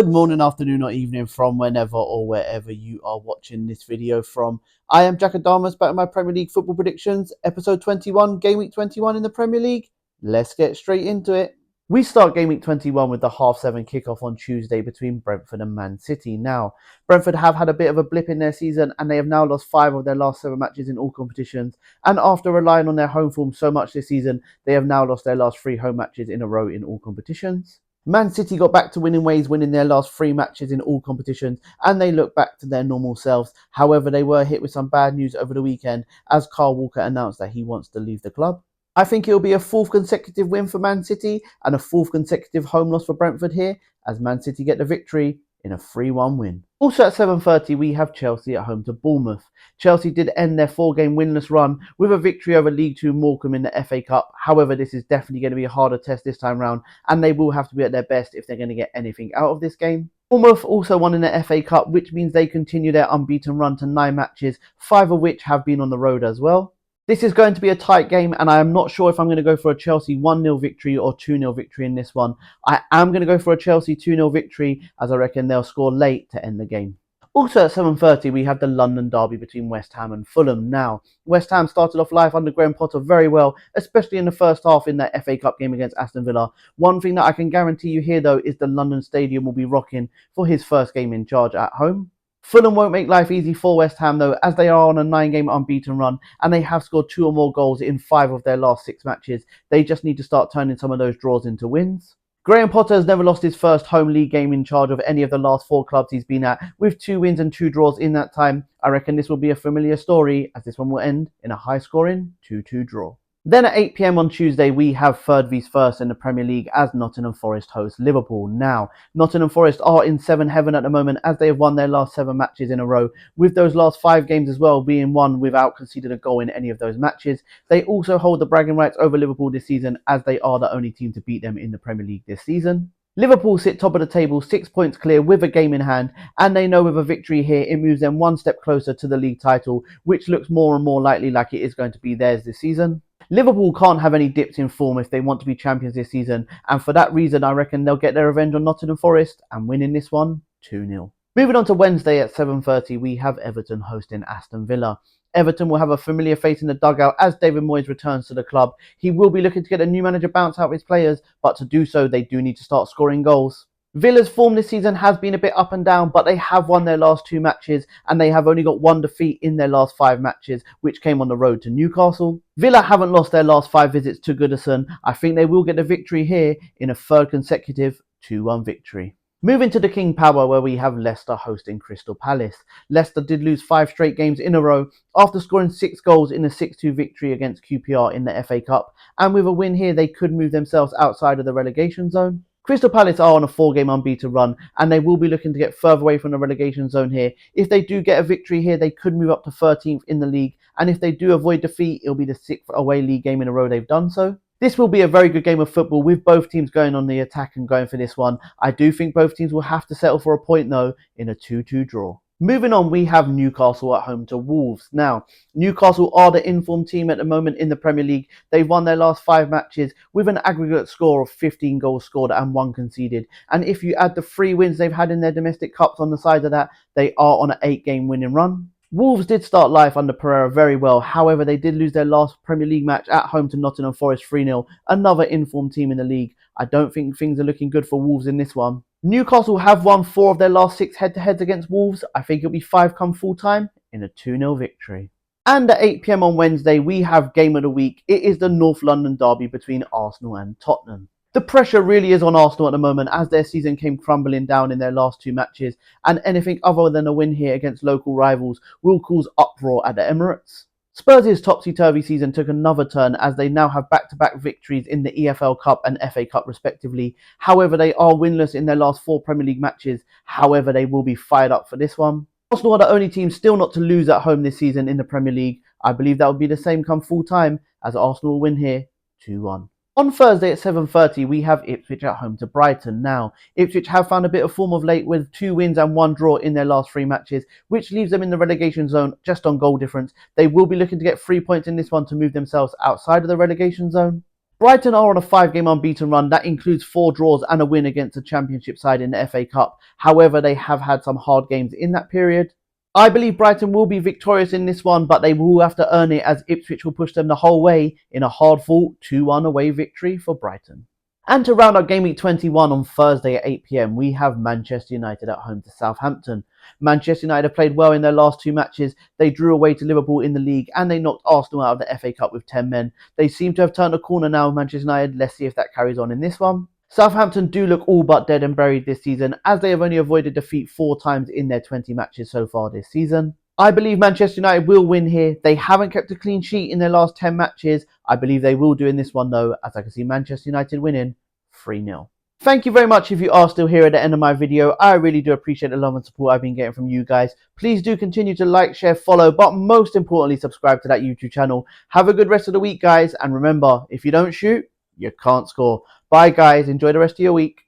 Good morning, afternoon, or evening from whenever or wherever you are watching this video from. I am Jack Adamas, back with my Premier League football predictions, episode 21, game week 21 in the Premier League. Let's get straight into it. We start game week 21 with the 7:30 kickoff on Tuesday between Brentford and Man City. Now, Brentford have had a bit of a blip in their season and they have now lost 5 of their last 7 matches in all competitions. And after relying on their home form so much this season, they have now lost their last 3 home matches in a row in all competitions. Man City got back to winning ways, winning their last 3 matches in all competitions, and they look back to their normal selves. However, they were hit with some bad news over the weekend as Kyle Walker announced that he wants to leave the club. I think it will be a 4th consecutive win for Man City and a 4th consecutive home loss for Brentford here, as Man City get the victory in a 3-1 win. Also at 7:30 we have Chelsea at home to Bournemouth. Chelsea did end their 4-game winless run with a victory over League 2 Morecambe in the FA Cup. However, this is definitely going to be a harder test this time round and they will have to be at their best if they're going to get anything out of this game. Bournemouth also won in the FA Cup, which means they continue their unbeaten run to 9 matches, 5 of which have been on the road as well. This is going to be a tight game and I am not sure if I'm going to go for a Chelsea 1-0 victory or 2-0 victory in this one. I am going to go for a Chelsea 2-0 victory as I reckon they'll score late to end the game. Also at 7:30 we have the London derby between West Ham and Fulham. Now, West Ham started off life under Graham Potter very well, especially in the first half in their FA Cup game against Aston Villa. One thing that I can guarantee you here though is the London Stadium will be rocking for his first game in charge at home. Fulham won't make life easy for West Ham though, as they are on a 9-game unbeaten run and they have scored 2 or more goals in 5 of their last 6 matches. They just need to start turning some of those draws into wins. Graham Potter has never lost his first home league game in charge of any of the last 4 clubs he's been at, with 2 wins and 2 draws in that time. I reckon this will be a familiar story, as this one will end in a high-scoring 2-2 draw. Then at 8 PM on Tuesday, we have 3rd vs 1st in the Premier League as Nottingham Forest host Liverpool. Now, Nottingham Forest are in 7 heaven at the moment as they have won their last 7 matches in a row, with those last 5 games as well being won without conceding a goal in any of those matches. They also hold the bragging rights over Liverpool this season as they are the only team to beat them in the Premier League this season. Liverpool sit top of the table, 6 points clear with a game in hand, and they know with a victory here it moves them 1 step closer to the league title, which looks more and more likely like it is going to be theirs this season. Liverpool can't have any dips in form if they want to be champions this season, and for that reason I reckon they'll get their revenge on Nottingham Forest and win in this one 2-0. Moving on to Wednesday at 7:30 we have Everton hosting Aston Villa. Everton will have a familiar face in the dugout as David Moyes returns to the club. He will be looking to get a new manager bounce out of his players, but to do so they do need to start scoring goals. Villa's form this season has been a bit up and down, but they have won their last 2 matches and they have only got 1 defeat in their last 5 matches, which came on the road to Newcastle. Villa haven't lost their last 5 visits to Goodison. I think they will get the victory here in a 3rd consecutive 2-1 victory. Moving to the King Power where we have Leicester hosting Crystal Palace. Leicester did lose 5 straight games in a row after scoring 6 goals in a 6-2 victory against QPR in the FA Cup, and with a win here they could move themselves outside of the relegation zone. Crystal Palace are on a 4-game unbeaten run and they will be looking to get further away from the relegation zone here. If they do get a victory here they could move up to 13th in the league, and if they do avoid defeat it'll be the 6th away league game in a row they've done so. This will be a very good game of football with both teams going on the attack and going for this one. I do think both teams will have to settle for a point though in a 2-2 draw. Moving on, we have Newcastle at home to Wolves. Now, Newcastle are the informed team at the moment in the Premier League. They've won their last 5 matches with an aggregate score of 15 goals scored and 1 conceded. And if you add the 3 wins they've had in their domestic cups on the side of that, they are on an 8-game winning run. Wolves did start life under Pereira very well, however they did lose their last Premier League match at home to Nottingham Forest 3-0, another informed team in the league. I don't think things are looking good for Wolves in this one. Newcastle have won 4 of their last 6 head-to-heads against Wolves. I think it'll be 5 come full time in a 2-0 victory. And at 8 PM on Wednesday we have Game of the Week. It is the North London derby between Arsenal and Tottenham. The pressure really is on Arsenal at the moment as their season came crumbling down in their last 2 matches, and anything other than a win here against local rivals will cause uproar at the Emirates. Spurs' topsy-turvy season took another turn as they now have back-to-back victories in the EFL Cup and FA Cup respectively. However, they are winless in their last 4 Premier League matches. However, they will be fired up for this one. Arsenal are the only team still not to lose at home this season in the Premier League. I believe that will be the same come full time as Arsenal will win here 2-1. On Thursday at 7:30 we have Ipswich at home to Brighton. Now, Ipswich have found a bit of form of late with 2 wins and 1 draw in their last 3 matches, which leaves them in the relegation zone just on goal difference. They will be looking to get 3 points in this one to move themselves outside of the relegation zone. Brighton are on a 5-game unbeaten run. That includes 4 draws and a win against the Championship side in the FA Cup. However, they have had some hard games in that period. I believe Brighton will be victorious in this one, but they will have to earn it as Ipswich will push them the whole way in a hard-fought 2-1 away victory for Brighton. And to round up Game Week 21 on Thursday at 8 PM, we have Manchester United at home to Southampton. Manchester United have played well in their last 2 matches. They drew away to Liverpool in the league and they knocked Arsenal out of the FA Cup with 10 men. They seem to have turned a corner now, Manchester United. Let's see if that carries on in this one. Southampton do look all but dead and buried this season, as they have only avoided defeat 4 times in their 20 matches so far this season. I believe Manchester United will win here. They haven't kept a clean sheet in their last 10 matches. I believe they will do in this one though, as I can see Manchester United winning 3-0. Thank you very much if you are still here at the end of my video. I really do appreciate the love and support I've been getting from you guys. Please do continue to like, share, follow, but most importantly, subscribe to that YouTube channel. Have a good rest of the week, guys. And remember, if you don't shoot, you can't score. Bye, guys. Enjoy the rest of your week.